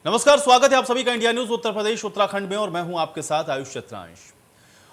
नमस्कार, स्वागत है आप सभी का इंडिया न्यूज उत्तर प्रदेश उत्तराखंड में और मैं हूं आपके साथ आयुष चित्रांश।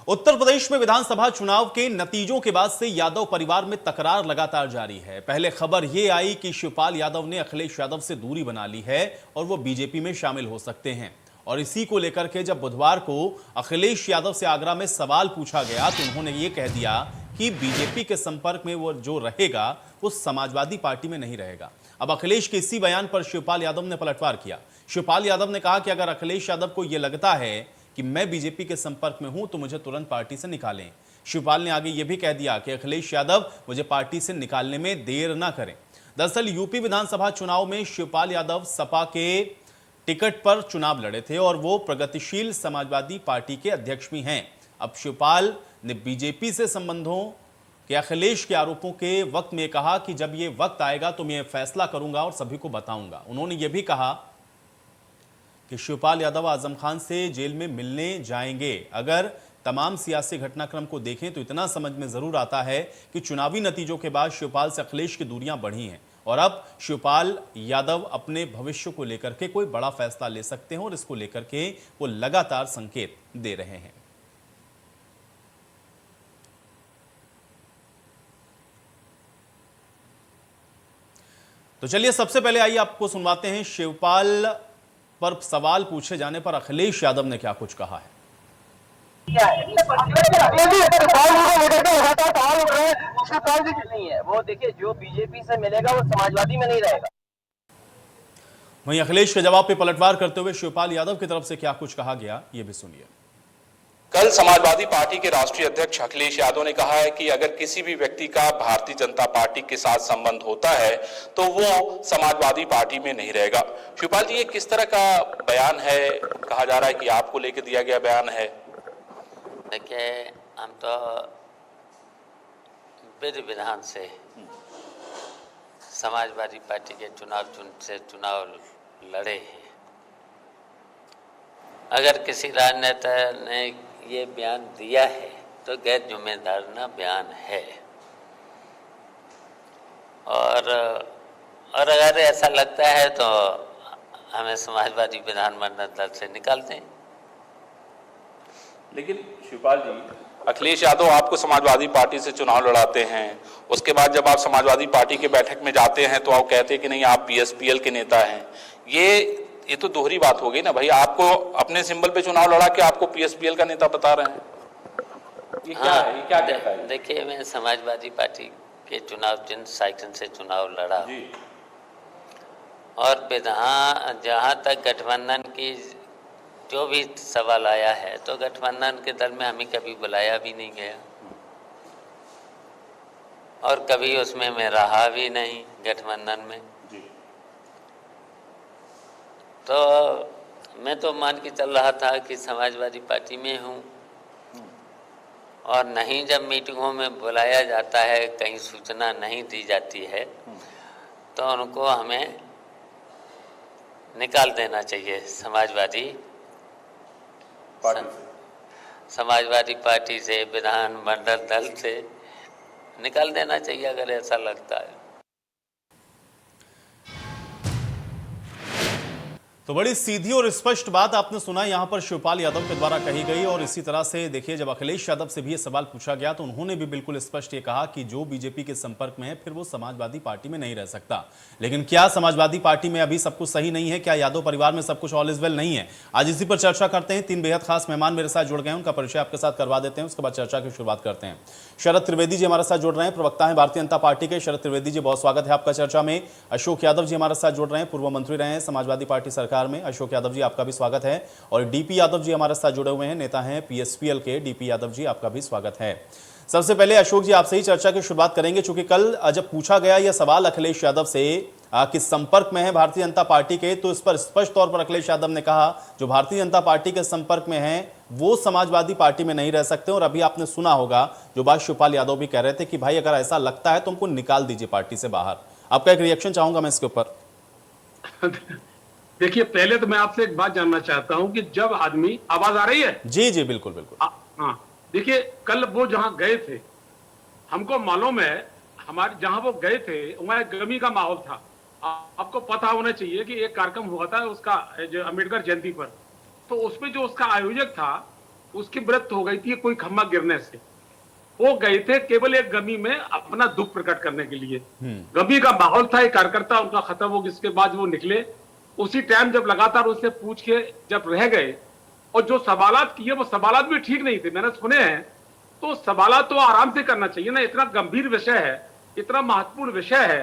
उत्तर प्रदेश में विधानसभा चुनाव के नतीजों के बाद से यादव परिवार में तकरार लगातार जारी है। पहले खबर यह आई कि शिवपाल यादव ने अखिलेश यादव से दूरी बना ली है और वो बीजेपी में शामिल हो सकते हैं। और इसी को लेकर के जब बुधवार को अखिलेश यादव से आगरा में सवाल पूछा गया तो उन्होंने ये कह दिया कि बीजेपी के संपर्क में वो जो रहेगा वो समाजवादी पार्टी में नहीं रहेगा। अब अखिलेश के इसी बयान पर शिवपाल यादव ने पलटवार किया। शिवपाल यादव ने कहा कि अगर अखिलेश यादव को यह लगता है कि मैं बीजेपी के संपर्क में हूं तो मुझे तुरंत पार्टी से निकालें। शिवपाल ने आगे यह भी कह दिया कि अखिलेश यादव मुझे पार्टी से निकालने में देर ना करें। दरअसल यूपी विधानसभा चुनाव में शिवपाल यादव सपा के टिकट पर चुनाव लड़े थे और वो प्रगतिशील समाजवादी पार्टी के अध्यक्ष भी हैं। अब शिवपाल ने बीजेपी से संबंधों के अखिलेश के आरोपों के वक्त में कहा कि जब ये वक्त आएगा तो मैं फैसला करूंगा और सभी को बताऊंगा। उन्होंने ये भी कहा कि शिवपाल यादव आजम खान से जेल में मिलने जाएंगे। अगर तमाम सियासी घटनाक्रम को देखें तो इतना समझ में जरूर आता है कि चुनावी नतीजों के बाद शिवपाल से अखिलेश की दूरियां बढ़ी हैं और अब शिवपाल यादव अपने भविष्य को लेकर के कोई बड़ा फैसला ले सकते हैं और इसको लेकर के वो लगातार संकेत दे रहे हैं। तो चलिए सबसे पहले आइए आपको सुनवाते हैं शिवपाल पर सवाल पूछे जाने पर अखिलेश यादव ने क्या कुछ कहा है। नहीं है वो, देखिए जो बीजेपी से मिलेगा वो समाजवादी में नहीं रहेगा। वहीं अखिलेश के जवाब पे पलटवार करते हुए शिवपाल यादव की तरफ से क्या कुछ कहा गया ये भी सुनिए। कल समाजवादी पार्टी के राष्ट्रीय अध्यक्ष अखिलेश यादव ने कहा है कि अगर किसी भी व्यक्ति का भारतीय जनता पार्टी के साथ संबंध होता है तो वो समाजवादी पार्टी में नहीं रहेगा। शिवपाल जी, ये किस तरह का बयान है? कहा जा रहा है कि आपको लेकर दिया गया बयान है। देखिए, हम तो विधि विधान से समाजवादी पार्टी के चुनाव लड़े हैं। अगर किसी राजनेता ने ये बयान दिया है तो गैर जिम्मेदाराना बयान है और अगर ऐसा लगता है तो हमें समाजवादी विधानमंडल दल से निकाल दें। लेकिन शिवपाल जी, अखिलेश यादव आपको समाजवादी पार्टी से चुनाव लड़ाते हैं, उसके बाद जब आप समाजवादी पार्टी के बैठक में जाते हैं तो आप कहते हैं कि नहीं आप पीएसपीएल के नेता हैं। ये तो दोहरी बात हो गई ना भाई। आपको अपने सिंबल पे चुनाव लड़ा के आपको पीएसपीएल का नेता बता रहे हैं, ये क्या है? ये क्या कहता है? देखिए, मैं समाजवादी पार्टी के चुनाव चिन्ह साइकिल से चुनाव लड़ा जी। और जहाँ तक गठबंधन की जो भी सवाल आया है तो गठबंधन के दल में हमें कभी बुलाया भी नहीं गया और कभी उसमें मैं रहा भी नहीं गठबंधन में जी। तो मैं तो मान के चल रहा था कि समाजवादी पार्टी में हूँ और नहीं जब मीटिंगों में बुलाया जाता है, कहीं सूचना नहीं दी जाती है तो उनको हमें निकाल देना चाहिए। समाजवादी पार्टी से, विधानमंडल दल से निकाल देना चाहिए अगर ऐसा लगता है। तो बड़ी सीधी और स्पष्ट बात आपने सुना यहां पर शिवपाल यादव के द्वारा कही गई। और इसी तरह से देखिए, जब अखिलेश यादव से भी ये सवाल पूछा गया तो उन्होंने भी बिल्कुल स्पष्ट ये कहा कि जो बीजेपी के संपर्क में है फिर वो समाजवादी पार्टी में नहीं रह सकता। लेकिन क्या समाजवादी पार्टी में अभी सब कुछ सही नहीं है? क्या यादव परिवार में सब कुछ ऑल इज वेल नहीं है? आज इसी पर चर्चा करते हैं। तीन बेहद खास मेहमान मेरे साथ जुड़ गए हैं, उनका परिचय आपके साथ करवा देते हैं, उसके बाद चर्चा की शुरुआत करते हैं। शरद त्रिवेदी जी हमारे साथ जुड़ रहे हैं, प्रवक्ता है भारतीय जनता पार्टी के। शरद त्रिवेदी जी, बहुत स्वागत है आपका चर्चा में। अशोक यादव जी हमारे साथ जुड़ रहे हैं, पूर्व मंत्री रहे हैं समाजवादी पार्टी सरकार में। अशोक यादव जी, आपका भी स्वागत है। और डीपी यादव जी हमारे साथ जुड़े हुए हैं, नेता हैं पीएसपीएल के। डीपी यादव जी, आपका भी स्वागत है। सबसे पहले अशोक जी, आपसे ही चर्चा की शुरुआत करेंगे, क्योंकि कल जब पूछा गया यह सवाल अखिलेश यादव से किस संपर्क में है भारतीय जनता पार्टी के, तो इस पर स्पष्ट तौर पर अखिलेश यादव ने कहा जो भारतीय जनता पार्टी के संपर्क में है वो समाजवादी पार्टी में नहीं रह सकते। और अभी आपने सुना होगा जो बात शिवपाल यादव भी कह रहे थे कि भाई अगर ऐसा लगता है तो हमको निकाल दीजिए पार्टी से बाहर। आपका एक रिएक्शन चाहूंगा मैं इसके ऊपर। देखिए, पहले तो मैं आपसे एक बात जानना चाहता हूं कि जब आदमी, आवाज आ रही है? जी जी, बिल्कुल बिल्कुल। हाँ, देखिए, कल वो जहां गए थे, हमको मालूम है, हमारे जहां वो गए थे वहां गमी का माहौल था। आपको पता होना चाहिए कि एक कार्यक्रम हुआ था उसका, जो अम्बेडकर जयंती पर, तो उसमें जो उसका आयोजक था उसकी मृत्यु हो गई थी कोई खम्मा गिरने से। वो गए थे केवल एक गमी में अपना दुख प्रकट करने के लिए। गमी का माहौल था, एक कार्यकर्ता उनका खत्म हो, जिसके बाद वो निकले। उसी टाइम जब लगातार उससे पूछ के जब रह गए और जो सवालात किए वो सवालात भी ठीक नहीं थे, मैंने सुने हैं। तो सवालात तो आराम से करना चाहिए ना, इतना गंभीर विषय है, इतना महत्वपूर्ण विषय है,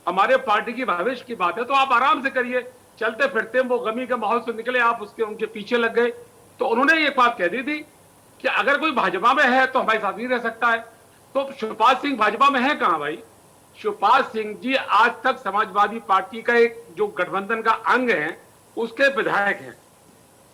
हमारे पार्टी की भविष्य की बात है, तो आप आराम से करिए। चलते फिरते वो गमी के माहौल से निकले, आप उसके उनके पीछे लग गए। तो उन्होंने एक बात कह दी थी कि अगर कोई भाजपा में है तो हमारे साथ नहीं रह सकता है। तो शिवपाल सिंह भाजपा में है कहां भाई? शिवपाल सिंह जी आज तक समाजवादी पार्टी का एक जो गठबंधन का अंग है उसके विधायक हैं।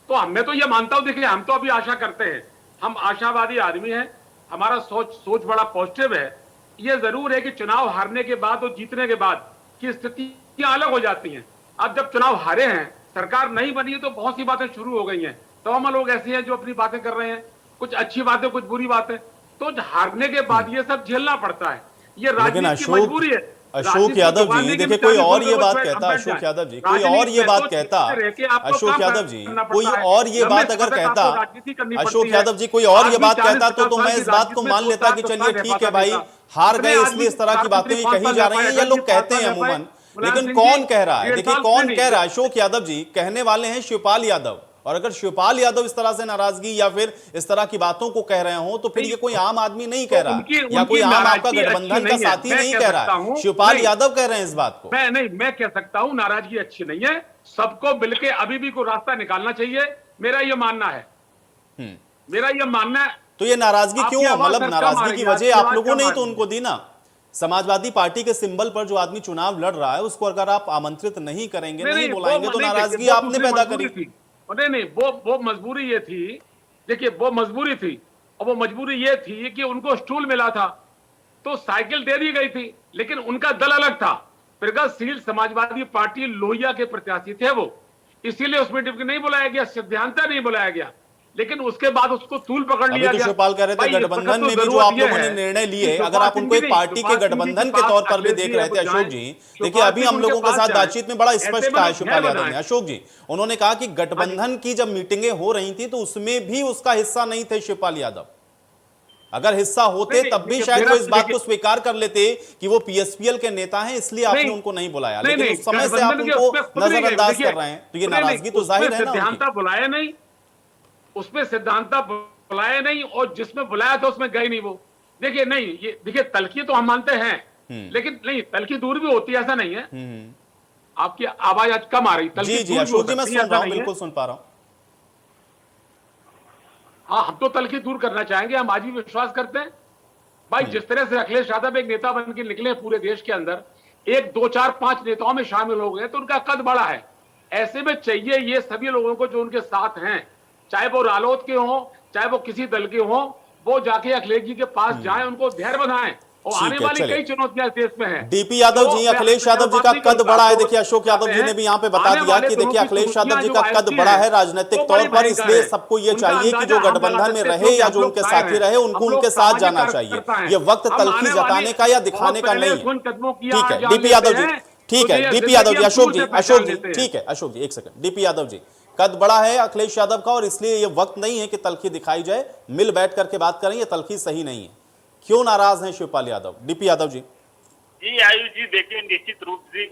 तो मैं तो ये मानता हूं, देखिए हम तो अभी आशा करते हैं, हम आशावादी आदमी हैं, हमारा सोच बड़ा पॉजिटिव है। ये जरूर है कि चुनाव हारने के बाद और जीतने के बाद की स्थितियां अलग हो जाती हैं। अब जब चुनाव हारे हैं, सरकार नहीं बनी है, तो बहुत सी बातें शुरू हो गई हैं। तमाम लोग ऐसे हैं जो अपनी बातें कर रहे हैं, कुछ अच्छी बातें कुछ बुरी बातें। तो हारने के बाद ये सब झेलना पड़ता है, ये राजनीति की मजबूरी है। अशोक यादव जी, देखिए कोई और ये बात कहता, अशोक यादव जी कोई और ये बात कहता, अशोक यादव जी कोई और ये बात अगर कहता, अशोक यादव जी कोई और ये बात कहता तो मैं इस बात को मान लेता कि चलिए ठीक है भाई, हार गए इसलिए इस तरह की बातें कही जा रही हैं, ये लोग कहते हैं अमूमन। लेकिन कौन कह रहा है? देखिए कौन कह रहा है? अशोक यादव जी कहने वाले हैं शिवपाल यादव। और अगर शिवपाल यादव इस तरह से नाराजगी या फिर इस तरह की बातों को कह रहे हो तो फिर ये कोई आम आदमी नहीं कह रहा, या कोई आम आपका गठबंधन का साथी नहीं कह रहा है, शिवपाल यादव कह रहे हैं इस बात को। मैं कह सकता हूं नाराजगी अच्छी नहीं है, सबको मिलके अभी भी कोई रास्ता निकालना चाहिए, मेरा ये मानना है, मेरा ये मानना है। तो ये नाराजगी क्यों? मतलब नाराजगी की वजह आप लोगों ने ही तो उनको दी ना। समाजवादी पार्टी के सिंबल पर जो आदमी चुनाव लड़ रहा है उसको अगर आप आमंत्रित नहीं करेंगे, नहीं बुलाएंगे, तो नाराजगी आपने पैदा करी। नहीं, वो मजबूरी ये थी, देखिए वो मजबूरी थी, और वो मजबूरी ये थी कि उनको स्टूल मिला था तो साइकिल दे दी गई थी, लेकिन उनका दल अलग था। प्रगतिशील समाजवादी पार्टी लोहिया के प्रत्याशी थे वो, इसीलिए उस मीटिंग को नहीं बुलाया गया, सिद्धांत नहीं बुलाया गया। लेकिन उसके बाद उसको तूल पकड़ लिया गया। शिवपाल कह रहे थे गठबंधन में भी जो आप लोगों ने निर्णय लिए, अगर आप उनको एक पार्टी के गठबंधन के तौर पर भी देख रहे थे अशोक जी, देखिए अभी हम लोगों के साथ बातचीत में बड़ा स्पष्ट कहा है शिवपाल यादव ने, अशोक जी उन्होंने कहा कि गठबंधन की जब मीटिंगें हो रही थी तो उसमें भी उसका हिस्सा नहीं थे शिवपाल यादव। अगर हिस्सा होते तब भी शायद वो इस बात को स्वीकार कर लेते कि वो पीएसपीएल के नेता हैं, इसलिए आपने उनको नहीं बुलाया, लेकिन उस समय से आप उनको नजरअंदाज कर रहे हैं, तो ये नाराजगी तो जाहिर है ना। बुलाया नहीं, उसमें सिद्धांत बुलाया नहीं, और जिसमें बुलाया था उसमें गए नहीं वो। देखिए नहीं, ये देखिए तलखी तो हम मानते हैं, लेकिन नहीं तलखी दूर भी होती है, ऐसा नहीं है। आपकी आवाज आज कम आ रही। जी अशोक जी मैं सुन रहा हूं, बिल्कुल सुन पा रहा हूं। हाँ, हम तो तलखी दूर करना चाहेंगे, हम आज भी विश्वास करते हैं भाई। जिस तरह से अखिलेश यादव एक नेता बन के निकले पूरे देश के अंदर, 1 2 4 5 नेताओं में शामिल हो गए, तो उनका कद बड़ा है। ऐसे में चाहिए ये सभी लोगों को जो उनके साथ हैं, चाहे वो रालोद के हों, चाहे वो किसी दल के हों, वो जाके अखिलेश जी के पास जाएं, उनको धैर्य बंधाएं, और आने वाली कई चुनौतियां देश में हैं। डीपी यादव जी, अखिलेश यादव जी का कद बड़ा है। देखिए अशोक यादव जी ने भी यहाँ पे बता दिया कि देखिए अखिलेश यादव जी का कद बड़ा है राजनीतिक तौर पर, इसलिए सबको ये चाहिए कि जो गठबंधन में रहे या जो उनके साथी रहे उनको उनके साथ जाना चाहिए। ये वक्त तलखी जताने का या दिखाने का नहीं है। ठीक है डीपी यादव जी, ठीक है डीपी यादव जी, अशोक जी ठीक है, अशोक जी एक सेकंड। डीपी यादव जी, कद बड़ा है अखिलेश यादव का और इसलिए ये वक्त नहीं है कि तलखी दिखाई जाए, मिल बैठ करके बात करें, ये तलखी सही नहीं है। क्यों नाराज हैं शिवपाल यादव? डीपी यादव जी। जी आयुष जी, देखिए निश्चित रूप से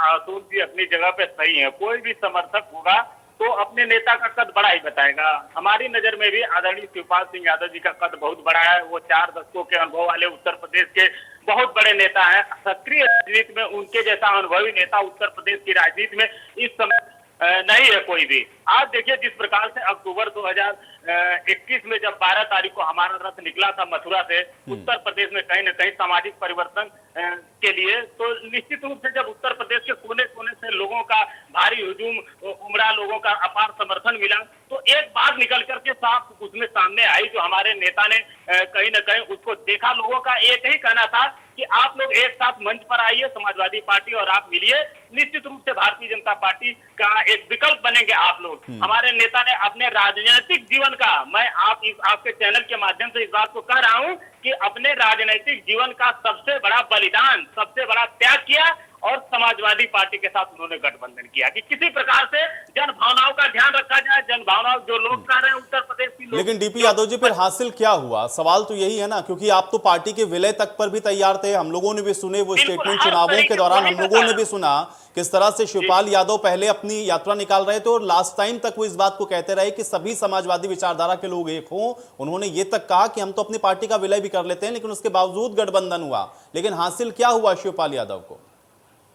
अशोक जी अपनी जगह पे सही है। कोई भी समर्थक होगा तो अपने नेता का कद बड़ा ही बताएगा। हमारी नजर में भी आदरणीय शिवपाल सिंह यादव जी का कद बहुत बड़ा है। वो 4 दशकों के अनुभव वाले उत्तर प्रदेश के बहुत बड़े नेता हैं। सक्रिय राजनीति में उनके जैसा अनुभवी नेता उत्तर प्रदेश की राजनीति में इस समय नहीं है कोई भी। आज देखिए जिस प्रकार से अक्टूबर 2021 में जब 12 तारीख को हमारा रथ निकला था मथुरा से उत्तर प्रदेश में कहीं न कहीं सामाजिक परिवर्तन के लिए, तो निश्चित रूप से जब उत्तर प्रदेश के कोने कोने से लोगों का भारी हुजूम उमड़ा, लोगों का अपार समर्थन मिला, तो एक बात निकल करके साफ उसमें सामने आई, जो हमारे नेता ने कहीं न कहीं उसको देखा। लोगों का एक ही कहना था कि आप लोग एक साथ मंच पर आइए, समाजवादी पार्टी और आप मिलिए, निश्चित रूप से भारतीय जनता पार्टी का एक विकल्प बनेंगे आप लोग। हमारे नेता ने अपने राजनीतिक जीवन का, मैं आपके चैनल के माध्यम से इस बात को कह रहा हूं कि अपने राजनीतिक जीवन का सबसे बड़ा बलिदान, सबसे बड़ा त्याग किया और समाजवादी पार्टी के साथ उन्होंने गठबंधन किया कि किसी प्रकार से जन भावनाओं का ध्यान रखा जाए, जन भावनाओं जो लोग कह रहे हैं उत्तर प्रदेश की लोग। लेकिन डीपी यादव जी, फिर हासिल क्या हुआ? सवाल तो यही है ना, क्योंकि आप तो पार्टी के विलय तक पर भी तैयार थे। हम लोगों ने भी सुने वो स्टेटमेंट, चुनावों के दौरान हम लोगों ने भी सुना किस तरह से शिवपाल यादव पहले अपनी यात्रा निकाल रहे थे और लास्ट टाइम तक वो इस बात को कहते रहे कि सभी समाजवादी विचारधारा के लोग एक हों। उन्होंने ये तक कहा कि हम तो अपनी पार्टी का विलय भी कर लेते हैं, लेकिन उसके बावजूद गठबंधन हुआ। लेकिन हासिल क्या हुआ शिवपाल यादव को?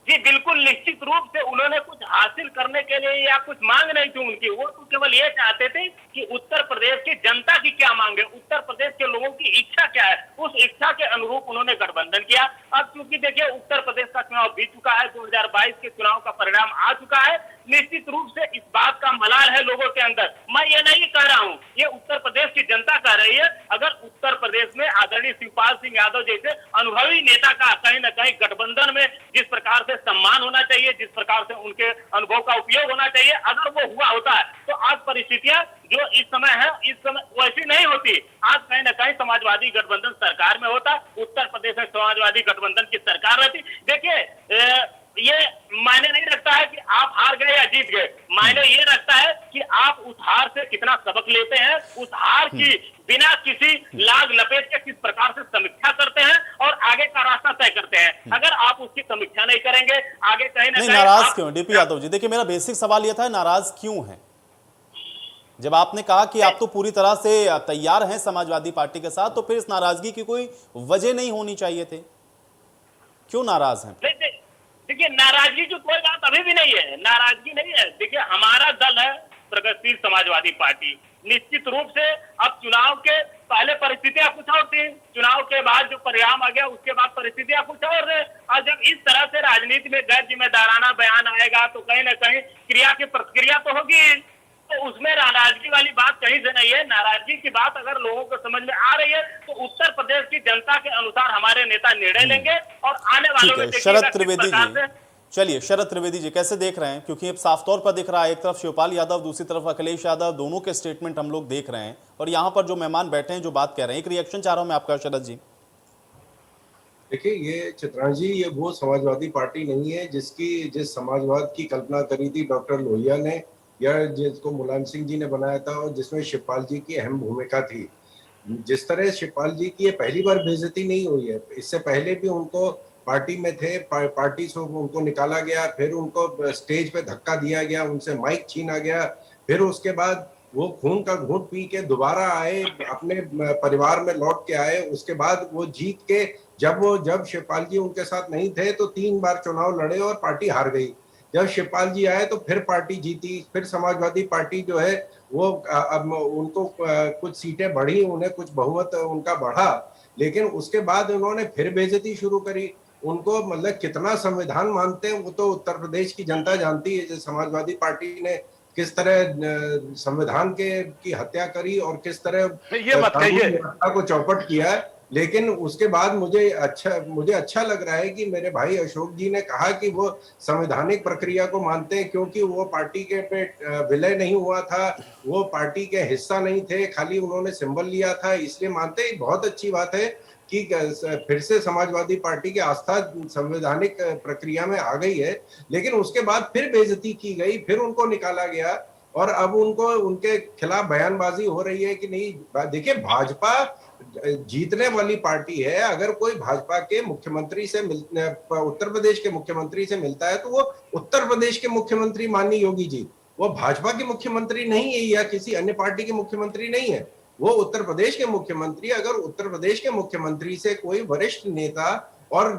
जी बिल्कुल, निश्चित रूप से उन्होंने कुछ हासिल करने के लिए या कुछ मांग नहीं थी उनकी, वो तो केवल ये चाहते थे कि उत्तर प्रदेश की जनता की क्या मांग है, उत्तर प्रदेश के लोगों की इच्छा क्या है, उस इच्छा के अनुरूप उन्होंने गठबंधन किया। अब क्योंकि देखिए उत्तर प्रदेश का चुनाव बीत चुका है, 2022 के चुनाव का परिणाम आ चुका है, निश्चित रूप से इस बात का मलाल है लोगों के अंदर। मैं ये नहीं कह रहा हूँ, ये उत्तर प्रदेश की जनता कह रही है। अगर उत्तर प्रदेश में आदरणीय शिवपाल सिंह यादव जैसे अनुभवी नेता का कहीं न कहीं गठबंधन में जिस प्रकार से सम्मान होना चाहिए, जिस प्रकार से उनके अनुभव का उपयोग होना चाहिए, अगर वो हुआ होता है तो आज परिस्थितियां जो इस समय है, इस समय वैसी नहीं होती। आज कहीं न कहीं समाजवादी गठबंधन सरकार में होता, उत्तर प्रदेश में समाजवादी गठबंधन की सरकार रहती। देखिए ये मायने नहीं रखता है कि आप हार गए या जीत गए, मायने ये रखता है कि आप उस हार से कितना सबक लेते हैं, उस हार की बिना किसी लाग लपेट के किस प्रकार से समीक्षा करते हैं और आगे का रास्ता तय करते हैं। अगर आप उसकी समीक्षा नहीं करेंगे, आगे कहीं ना कहीं नाराज क्यों डीपी यादव जी? देखिए मेरा बेसिक सवाल यह था, नाराज क्यों है? जब आपने कहा कि आप तो पूरी तरह से तैयार हैं समाजवादी पार्टी के साथ, तो फिर इस नाराजगी की कोई वजह नहीं होनी चाहिए थी, क्यों नाराज हैं? देखिए नाराजगी की कोई बात अभी भी नहीं है, नाराजगी नहीं है। देखिए हमारा दल है प्रगतिशील समाजवादी पार्टी, निश्चित रूप से अब चुनाव के पहले परिस्थितियां कुछ और थी, चुनाव के बाद जो परिणाम आ गया उसके बाद परिस्थितियां कुछ और है। और जब इस तरह से राजनीति में गैर जिम्मेदाराना बयान आएगा तो कहीं ना कहीं क्रिया की प्रतिक्रिया तो होगी, तो उसमें नाराजगी वाली बात कहीं से नहीं है। नाराजगी की बात अगर लोगों को समझ में आ रही है तो उत्तर प्रदेश की जनता के अनुसार हमारे नेता निर्णय लेंगे और आने वालों में शरद त्रिवेदी जी, चलिए शरद त्रिवेदी जी कैसे देख रहे हैं? क्योंकि अब साफ तौर पर दिख रहा है, एक तरफ शिवपाल यादव, दूसरी तरफ अखिलेश यादव, दोनों के स्टेटमेंट हम लोग देख रहे हैं और यहाँ पर जो मेहमान बैठे हैं जो बात कह रहे हैं, एक रिएक्शन चाह रहा हूं मैं आपका शरद जी। देखिए ये चित्रांश जी, ये वो समाजवादी पार्टी नहीं है जिस समाजवाद की कल्पना करी थी डॉक्टर लोहिया ने या जिसको मुलायम सिंह जी ने बनाया था और जिसमें शिवपाल जी की अहम भूमिका थी। जिस तरह शिवपाल जी की ये पहली बार बेइज्जती नहीं हुई है, इससे पहले भी उनको पार्टी में थे, पार्टी से उनको निकाला गया, फिर उनको स्टेज पे धक्का दिया गया, उनसे माइक छीना गया, फिर उसके बाद वो खून का घूंट पी के दोबारा आए, अपने परिवार में लौट के आए। उसके बाद वो जीत के जब शिवपाल जी उनके साथ नहीं थे तो 3 बार चुनाव लड़े और पार्टी हार गई। जब शिवपाल जी आए तो फिर पार्टी जीती, फिर समाजवादी पार्टी जो है वो अब उनको कुछ सीटें बढ़ी, उन्हें कुछ बहुमत उनका बढ़ा, लेकिन उसके बाद उन्होंने फिर बेइज्जती शुरू करी। उनको मतलब कितना संविधान मानते हैं वो तो उत्तर प्रदेश की जनता जानती है। समाजवादी पार्टी ने किस तरह संविधान की हत्या करी और किस तरह ये मत कहिए को चौपट किया है। लेकिन उसके बाद मुझे अच्छा लग रहा है कि मेरे भाई अशोक जी ने कहा कि वो संवैधानिक प्रक्रिया को मानते हैं, क्योंकि वो पार्टी के पे विलय नहीं हुआ था, वो पार्टी के हिस्सा नहीं थे, खाली उन्होंने सिंबल लिया था, इसलिए मानते हैं। बहुत अच्छी बात है कि फिर से समाजवादी पार्टी की आस्था संवैधानिक प्रक्रिया में आ गई है। लेकिन उसके बाद फिर बेइज्जती की गई, फिर उनको निकाला गया और अब उनके खिलाफ बयानबाजी हो रही है कि नहीं। देखिए भाजपा जीतने वाली पार्टी है। अगर कोई भाजपा के मुख्यमंत्री से उत्तर प्रदेश के मुख्यमंत्री से मिलता है तो वो उत्तर प्रदेश के मुख्यमंत्री माननीय योगी जी, वो भाजपा के मुख्यमंत्री नहीं है या किसी अन्य पार्टी के मुख्यमंत्री नहीं है, वो उत्तर प्रदेश के मुख्यमंत्री। अगर उत्तर प्रदेश के मुख्यमंत्री से कोई वरिष्ठ नेता और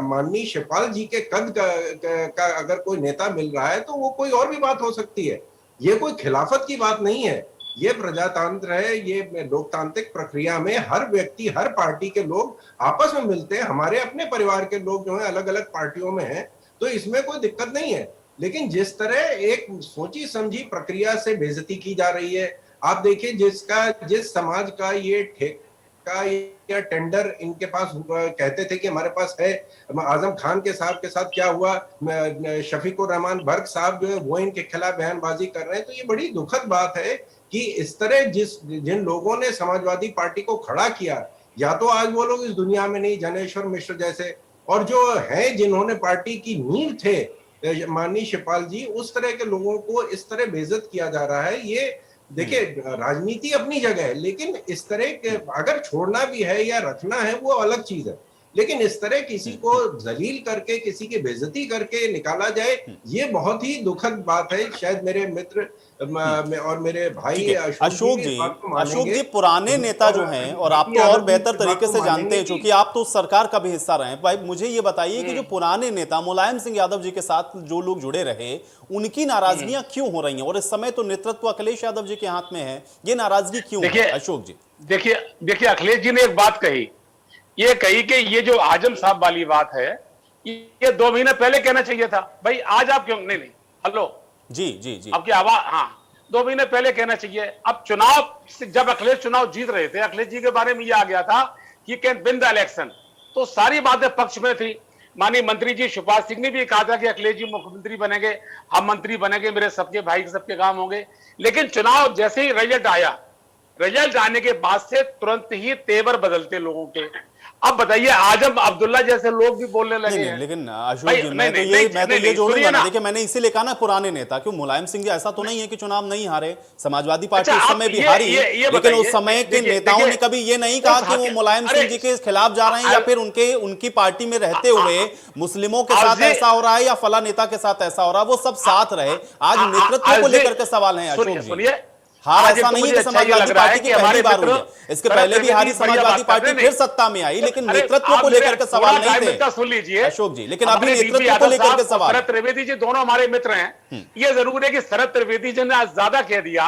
माननीय शिवपाल जी के कद का अगर कोई नेता मिल रहा है तो वो कोई और भी बात हो सकती है। ये कोई खिलाफत की बात नहीं है, ये प्रजातंत्र है। ये लोकतांत्रिक प्रक्रिया में हर व्यक्ति, हर पार्टी के लोग आपस में मिलते हैं। हमारे अपने परिवार के लोग जो है अलग अलग पार्टियों में हैं, तो इसमें कोई दिक्कत नहीं है। लेकिन जिस तरह एक सोची समझी प्रक्रिया से बेइज्जती की जा रही है, आप देखिए जिस समाज का ये ठेका या टेंडर इनके पास कहते थे कि हमारे पास है, आजम खान के साहब के साथ क्या हुआ, शफीकुर रहमान बर्क साहब जो है वो इनके खिलाफ बयानबाजी कर रहे हैं। तो ये बड़ी दुखद बात है कि इस तरह जिन लोगों ने समाजवादी पार्टी को खड़ा किया, या तो आज वो लोग इस दुनिया में नहीं, जनेश्वर मिश्र जैसे, और जो है जिन्होंने पार्टी की नींव थे माननीय शिवपाल जी, उस तरह के लोगों को इस तरह बेइज्जत किया जा रहा है। ये देखिए, राजनीति अपनी जगह है, लेकिन इस तरह के अगर छोड़ना भी है या रखना है वो अलग चीज है, लेकिन इस तरह किसी को जलील करके, किसी की बेइज्जती करके निकाला जाए, ये बहुत ही दुखद बात है। शायद मेरे मित्र और मेरे भाई अशोक जी पुराने नेता जो हैं, और आप तो और बेहतर तरीके से जानते हैं क्योंकि आप तो उस सरकार का भी हिस्सा रहे हैं। भाई मुझे ये बताइए कि जो पुराने नेता मुलायम सिंह यादव जी के साथ जो लोग जुड़े रहे, उनकी नाराजगियां क्यों हो रही हैं? और इस समय तो नेतृत्व अखिलेश यादव जी के हाथ में है, ये नाराजगी क्यों है अशोक जी? देखिए अखिलेश जी ने एक बात कही, ये कही कि ये जो आजम साहब वाली बात है, ये 2 महीने पहले कहना चाहिए था। भाई आज आप क्यों नहीं हेलो जी आपकी आवाज, हाँ 2 महीने पहले कहना चाहिए। अब चुनाव जब अखिलेश चुनाव जीत रहे थे, अखिलेश जी के बारे में ये आ गया था कि कैन विन द इलेक्शन, तो सारी बातें पक्ष में थी। माननीय मंत्री जी शिवपाल सिंह ने भी कहा था कि अखिलेश जी मुख्यमंत्री बनेंगे, हम मंत्री बनेंगे, मेरे सबके भाई सबके काम होंगे। लेकिन चुनाव जैसे ही रिजल्ट आया, रिजल्ट आने के बाद से तुरंत ही तेवर बदलते लोगों के। अब बताइए, आजम अब्दुल्ला जैसे लोग भी बोलने लगे हैं। लेकिन अशोक जी मैं तो ये जोड़ूंगा ना, देखिए मैंने इसीलिए कहा ना पुराने नेता, क्यों मुलायम सिंह जी ऐसा तो नहीं है कि चुनाव नहीं हारे, समाजवादी पार्टी उस समय भी हारी, लेकिन उस समय के नेताओं ने कभी ये नहीं कहा कि वो मुलायम सिंह जी के खिलाफ जा रहे हैं, या फिर उनकी पार्टी में रहते हुए मुस्लिमों के साथ ऐसा हो रहा है या फला नेता के साथ ऐसा हो रहा है, वो सब साथ रहे। आज नेतृत्व को लेकर के सवाल है अशोक जी। हार ऐसा नहीं है कि समाजवादी पार्टी की पहली बार हुई है, इसके पहले भी हारी समाजवादी पार्टी फिर सत्ता में आई, लेकिन नेतृत्व को लेकर के सवाल नहीं थे। सुन लीजिए अशोक जी, लेकिन अभी नेतृत्व को लेकर के सवाल। शरद त्रिवेदी जी दोनों हमारे मित्र हैं। ये जरूर है कि शरद त्रिवेदी जी ने आज ज्यादा कह दिया,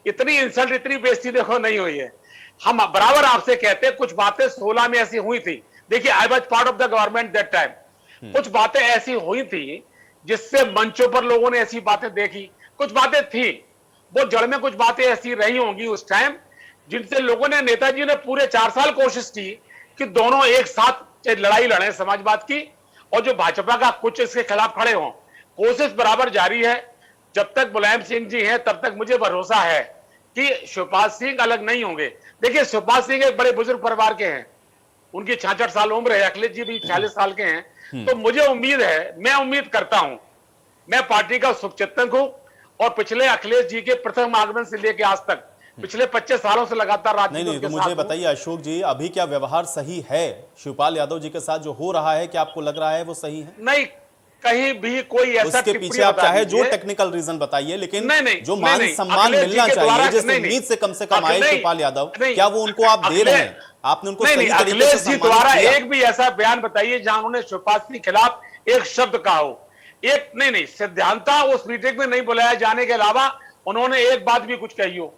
इतनी इंसल्ट, इतनी बेइज्जती देखो नहीं हुई है। हम बराबर आपसे कहते हैं, कुछ बातें 16 में ऐसी हुई थी। देखिए I was part of the government that time. कुछ बातें ऐसी हुई थी जिससे मंचों पर लोगों ने ऐसी बातें देखी, कुछ बातें थी, वो जड़ में कुछ बातें ऐसी रही होंगी उस टाइम, जिनसे लोगों ने, नेताजी ने पूरे 4 साल कोशिश की कि दोनों एक साथ लड़ाई लड़े समाजवाद की, और जो भाजपा का कुछ इसके खिलाफ खड़े हों। कोशिश बराबर जारी है। जब तक मुलायम सिंह जी हैं तब तक मुझे भरोसा है कि शिवपाल सिंह अलग नहीं होंगे। देखिए शिवपाल सिंह एक बड़े बुजुर्ग परिवार के हैं, उनकी 66 साल उम्र है, अखिलेश जी भी 40 साल के हैं। तो मुझे उम्मीद है, मैं उम्मीद करता हूं, मैं पार्टी का शुभचिंतक हूं, और पिछले अखिलेश जी के प्रथम आगमन से लेकर आज तक पिछले 25 सालों से लगातार राजनीति नहीं, तो मुझे बताइए अशोक जी, अभी क्या व्यवहार सही है शिवपाल यादव जी के साथ जो हो रहा है, क्या आपको लग रहा है वो सही है? नहीं, कहीं भी कोई ऐसा, उसके पीछे आप चाहे जो टेक्निकल रीजन बताइए, लेकिन जो मान सम्मान मिलना चाहिए, जिस उम्मीद से कम आए शिवपाल यादव, क्या वो उनको आप दे रहे हैं? आपने उनको सही तरीके से सम्मानित द्वारा एक भी ऐसा बयान बताइए जहां उन्होंने शिवपाल सिंह के खिलाफ एक शब्द कहा हो। एक नहीं, सिद्धांता उस मीटिंग में नहीं बुलाया जाने के अलावा उन्होंने एक बात भी कुछ कही हो।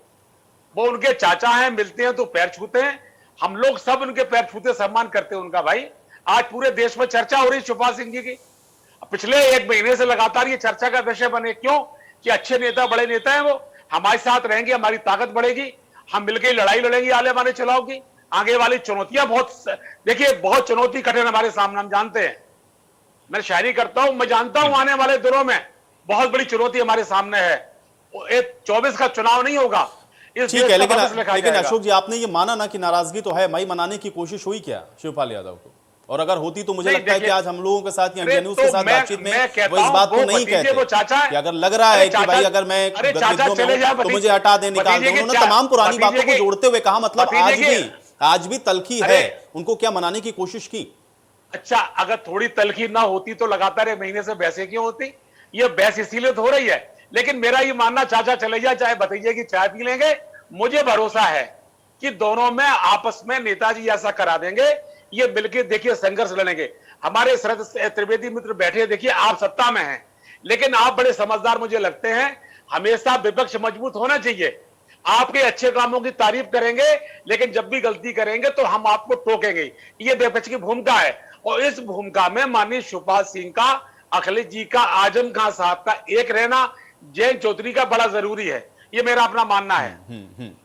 वो उनके चाचा हैं, मिलते हैं तो पैर छूते हैं, हम लोग सब उनके पैर छूते सम्मान करते हैं उनका। भाई आज पूरे देश में चर्चा हो रही है शिवपाल सिंह जी की, पिछले 1 महीने से लगातार ये चर्चा का विषय बने। क्यों? कि अच्छे नेता, बड़े नेता हैं, वो हमारे साथ रहेंगे, हमारी ताकत बढ़ेगी, हम मिलकर लड़ाई लड़ेंगे आने वाले चुनाव की। आगे वाली चुनौतियां बहुत, देखिए बहुत चुनौती कठिन हमारे सामने, हम जानते हैं, मैं शायरी करता हूं, मैं जानता हूं आने वाले दिनों में बहुत बड़ी चुनौती हमारे सामने है। 24 का चुनाव नहीं होगा, ठीक है, लेकिन अशोक जी आपने ये माना ना कि नाराजगी तो है, मई मनाने की कोशिश हुई क्या शिवपाल यादव को? और अगर होती तो मुझे लगता है कि आज हम लोगों के साथ या इंडिया न्यूज के साथ बातचीत में वो इस बात को नहीं कहते कि अगर लग रहा है कि भाई अगर मैं गतिविधियों में हूं तो मुझे हटा दे, निकाल दे। उन्होंने तमाम पुरानी बातों को जोड़ते हुए कहा, मतलब आज भी तलखी है, उनको क्या मनाने की कोशिश की? अच्छा, अगर थोड़ी तलखी ना होती तो लगातार 1 महीने से बहसें क्यों होती? ये बहस इसीलिए हो रही है। लेकिन मेरा ये मानना, चाचा चले जाए, चाहे भतीजे की चाय पी लेंगे, मुझे भरोसा है कि दोनों में आपस में नेताजी ऐसा करा देंगे, ये मिलकर देखिए संघर्ष लड़ेंगे। हमारे शरद त्रिवेदी मित्र बैठे, देखिए आप सत्ता में हैं, लेकिन आप बड़े समझदार मुझे लगते हैं। हमेशा विपक्ष मजबूत होना चाहिए, आपके अच्छे कामों की तारीफ करेंगे, लेकिन जब भी गलती करेंगे तो हम आपको टोकेंगे। ये विपक्ष की भूमिका है, और इस भूमिका में माननीय शिवपाल सिंह का, अखिलेश जी का, आजम खान साहब का एक रहना, जयंत चौधरी का बड़ा जरूरी है। ये मेरा अपना मानना है।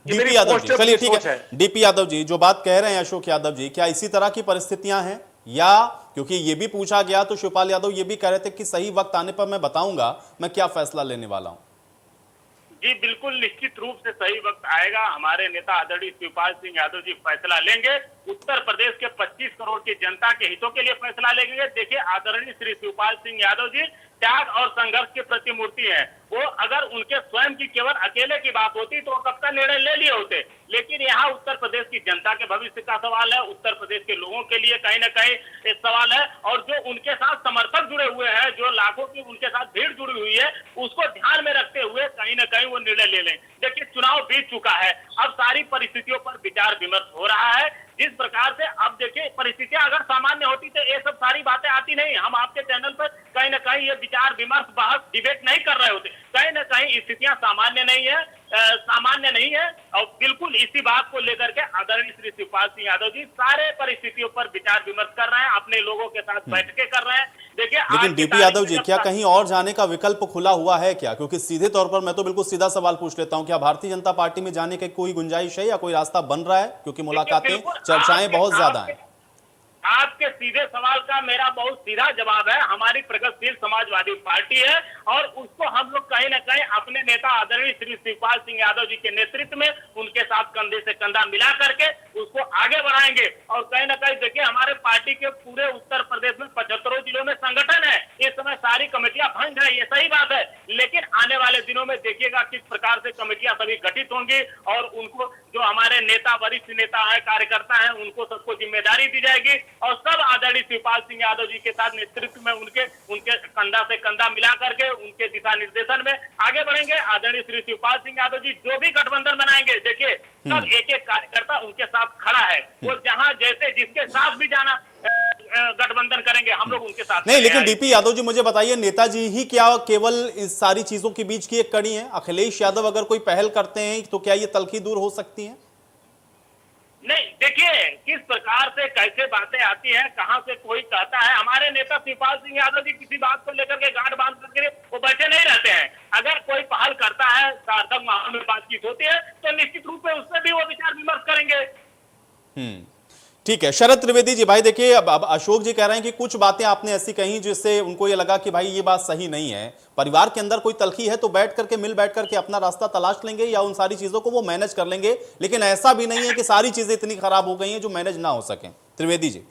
डीपी यादव जी, चलिए ठीक है, डीपी यादव जी जो बात कह रहे हैं अशोक यादव जी, क्या इसी तरह की परिस्थितियां हैं? या क्योंकि ये भी पूछा गया तो शिवपाल यादव ये भी कह रहे थे कि सही वक्त आने पर मैं बताऊंगा मैं क्या फैसला लेने वाला हूं। जी बिल्कुल, निश्चित रूप से सही वक्त आएगा। हमारे नेता आदरणीय शिवपाल सिंह यादव जी फैसला लेंगे। उत्तर प्रदेश के 25 करोड़ की जनता के हितों के लिए फैसला लेंगे। देखिए, आदरणीय श्री शिवपाल सिंह यादव जी त्याग और संघर्ष की प्रतिमूर्ति है। वो अगर उनके स्वयं की केवल अकेले की बात होती तो वो कब का निर्णय ले लिए होते, लेकिन यहाँ उत्तर प्रदेश की जनता के भविष्य का सवाल है, उत्तर प्रदेश के लोगों के लिए कहीं ना कहीं एक सवाल है, और जो उनके साथ समर्थक जुड़े हुए हैं, जो लाखों की उनके साथ भीड़ जुड़ी हुई है, उसको ध्यान में रखते हुए कहीं ना कहीं वो निर्णय ले लें। देखिए, चुनाव बीत चुका है, अब सारी परिस्थितियों पर विचार विमर्श हो रहा है। जिस प्रकार से अब देखिए, परिस्थितियां अगर सामान्य होती तो ये सब सारी बातें आती नहीं, हम आपके चैनल पर कहीं ना कहीं ये विचार विमर्श बहस डिबेट नहीं कर रहे होते। कहीं ना कहीं स्थितियां सामान्य नहीं है, और बिल्कुल इसी बात को लेकर के आदरणीय श्री शिवपाल सिंह यादव जी सारे परिस्थितियों पर विचार विमर्श कर रहे हैं, अपने लोगों के साथ बैठकें कर रहे हैं। देखिए, लेकिन डीपी यादव जी, क्या कहीं और जाने का विकल्प खुला हुआ है क्या? क्योंकि सीधे तौर पर मैं तो बिल्कुल सीधा सवाल पूछ लेता हूं, क्या भारतीय जनता पार्टी में जाने की कोई गुंजाइश है या कोई रास्ता बन रहा है? क्योंकि मुलाकातें, चर्चाएं बहुत ज्यादा हैं। आपके सीधे सवाल का मेरा बहुत सीधा जवाब है, हमारी प्रगतिशील समाजवादी पार्टी है, और उसको हम लोग कहीं ना कहीं अपने नेता आदरणीय श्री शिवपाल सिंह यादव जी के नेतृत्व में उनके साथ कंधे से कंधा मिला करके उसको आगे बढ़ाएंगे। और कहीं ना कहीं देखिए, हमारे पार्टी के पूरे उत्तर प्रदेश में 75 जिलों में संगठन है, इस समय सारी कमेटियां भंग है, ये सही बात है, लेकिन आने वाले दिनों में देखिएगा किस प्रकार से कमेटियां सभी गठित होंगी, और उनको जो हमारे नेता, वरिष्ठ नेता है, कार्यकर्ता है, उनको सबको जिम्मेदारी दी जाएगी, और सब आदरणीय शिवपाल सिंह यादव जी के साथ नेतृत्व में उनके कंधा से कंधा मिला करके उनके दिशा निर्देशन में आगे बढ़ेंगे। आदरणीय श्री शिवपाल सिंह यादव जी जो भी गठबंधन बनाएंगे, देखिए सब एक एक कार्यकर्ता उनके साथ खड़ा है, वो जहां जैसे जिसके साथ भी जाना गठबंधन करेंगे, हम लोग उनके साथ नहीं। लेकिन डीपी यादव जी, मुझे बताइए, नेताजी ही क्या केवल इस सारी चीजों के बीच की एक कड़ी है? अखिलेश यादव अगर कोई पहल करते हैं तो क्या ये तल्खी दूर हो सकती है? नहीं, देखिए किस प्रकार से कैसे बातें आती हैं, कहां से कोई कहता है। हमारे नेता शिवपाल सिंह यादव जी किसी बात को लेकर के गांठ बांध करके वो बैठे नहीं रहते हैं। अगर कोई पहल करता है, सार्थक माहौल में बातचीत होती है, तो निश्चित रूप से उससे भी वो विचार विमर्श करेंगे। ठीक है। शरद त्रिवेदी जी, भाई देखिए, अब अशोक जी कह रहे हैं कि कुछ बातें आपने ऐसी कही जिससे उनको ये लगा कि भाई ये बात सही नहीं है। परिवार के अंदर कोई तलखी है तो बैठ करके अपना रास्ता तलाश लेंगे या उन सारी चीजों को वो मैनेज कर लेंगे, लेकिन ऐसा भी नहीं है कि सारी चीजें इतनी खराब हो गई हैं जो मैनेज ना हो सके। त्रिवेदी जी।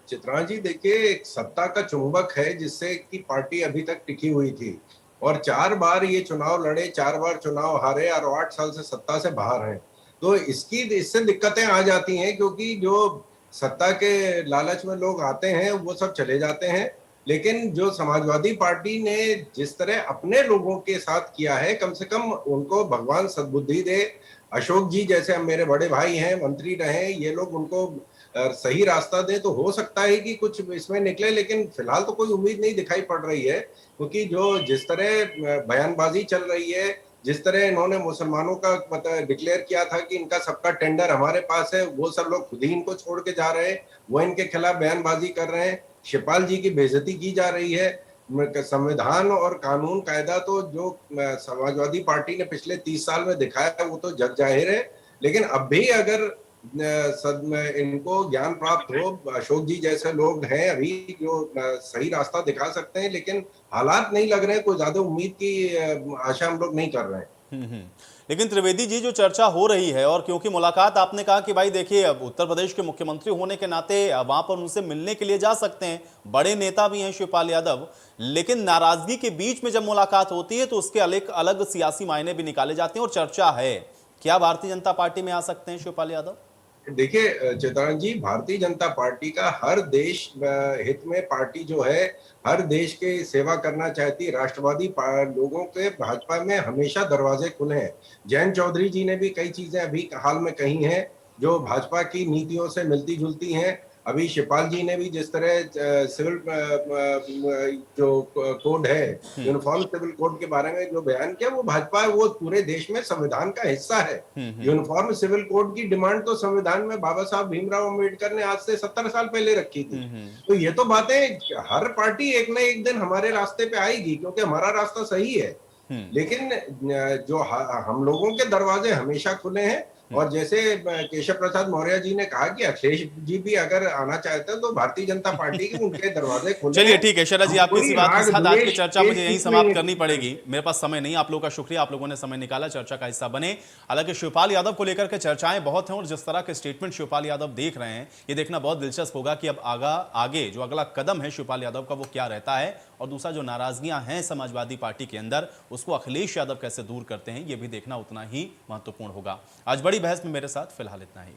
चित्रा जी, देखिए, एक सत्ता का चुंबक है जिससे कि पार्टी अभी तक टिकी हुई थी, और 4 बार ये चुनाव लड़े, 4 बार चुनाव हारे, और 8 साल से सत्ता से बाहर हैं। तो इससे दिक्कतें आ जाती हैं, क्योंकि जो सत्ता के लालच में लोग आते हैं वो सब चले जाते हैं, लेकिन जो समाजवादी पार्टी ने जिस तरह अपने लोगों के साथ किया है, कम से कम उनको भगवान सद्बुद्धि दे। अशोक जी जैसे मेरे बड़े भाई हैं, मंत्री रहे, ये लोग उनको सही रास्ता दे तो हो सकता है कि कुछ इसमें निकले, लेकिन फिलहाल तो कोई उम्मीद नहीं दिखाई पड़ रही है, क्योंकि जिस तरह बयानबाजी चल रही है, जिस तरह इन्होंने मुसलमानों का डिक्लेयर किया था कि इनका सबका टेंडर हमारे पास है, वो सब लोग खुद ही इनको छोड़ के जा रहे हैं, वो इनके खिलाफ बयानबाजी कर रहे हैं, शिवपाल जी की बेइज्जती की जा रही है। संविधान और कानून कायदा तो जो समाजवादी पार्टी ने पिछले 30 साल में दिखाया है वो तो जग जाहिर है, लेकिन अब भी अगर इनको ज्ञान प्राप्त हो, अशोक जी जैसे लोग हैं अभी जो सही रास्ता दिखा सकते हैं, लेकिन हालात नहीं लग रहे हैं, कोई ज्यादा उम्मीद की आशा हम लोग नहीं कर रहे हैं। लेकिन त्रिवेदी जी, जो चर्चा हो रही है, और क्योंकि मुलाकात आपने कहा कि भाई देखिए, अब उत्तर प्रदेश के मुख्यमंत्री होने के नाते वहां पर उनसे मिलने के लिए जा सकते हैं, बड़े नेता भी हैं शिवपाल यादव, लेकिन नाराजगी के बीच में जब मुलाकात होती है तो उसके अलग सियासी मायने भी निकाले जाते हैं, और चर्चा है क्या भारतीय जनता पार्टी में आ सकते हैं शिवपाल यादव? देखिए चित्रांश जी, भारतीय जनता पार्टी का हर देश हित में पार्टी जो है, हर देश के सेवा करना चाहती राष्ट्रवादी लोगों के भाजपा में हमेशा दरवाजे खुले हैं। जयंत चौधरी जी ने भी कई चीजें अभी हाल में कही हैं जो भाजपा की नीतियों से मिलती जुलती हैं। अभी शिवपाल जी ने भी जिस तरह सिविल जो कोड है, यूनिफॉर्म सिविल कोड के बारे में जो बयान किया, वो भाजपा वो पूरे देश में संविधान का हिस्सा है। यूनिफॉर्म सिविल कोड की डिमांड तो संविधान में बाबा साहब भीमराव अम्बेडकर ने आज से 70 साल पहले रखी थी। तो ये तो बातें हर पार्टी एक न एक दिन हमारे रास्ते पे आएगी, क्योंकि हमारा रास्ता सही है। लेकिन जो हम लोगों के दरवाजे हमेशा खुले हैं, और जैसे केशव प्रसाद मौर्य जी ने कहा कि अखिलेश जी भी अगर आना चाहते हैं तो भारतीय जनता पार्टी के उनके दरवाजे खुले। चलिए ठीक है शरद जी, आपकी इसी बात के साथ आज की चर्चा मुझे यहीं समाप्त करनी नहीं पड़ेगी, मेरे पास समय नहीं। आप लोगों का शुक्रिया, आप लोगों ने समय निकाला, चर्चा का हिस्सा बने। हालांकि शिवपाल यादव को लेकर के चर्चाएं बहुत हैं और जिस तरह के स्टेटमेंट शिवपाल यादव देख रहे हैं, ये देखना बहुत दिलचस्प होगा कि अब आगे जो अगला कदम है शिवपाल यादव का वो क्या रहता है, और दूसरा जो नाराजगियां हैं समाजवादी पार्टी के अंदर उसको अखिलेश यादव कैसे दूर करते हैं, ये भी देखना उतना ही महत्वपूर्ण होगा। आज बड़ी बहस में मेरे साथ फिलहाल इतना ही।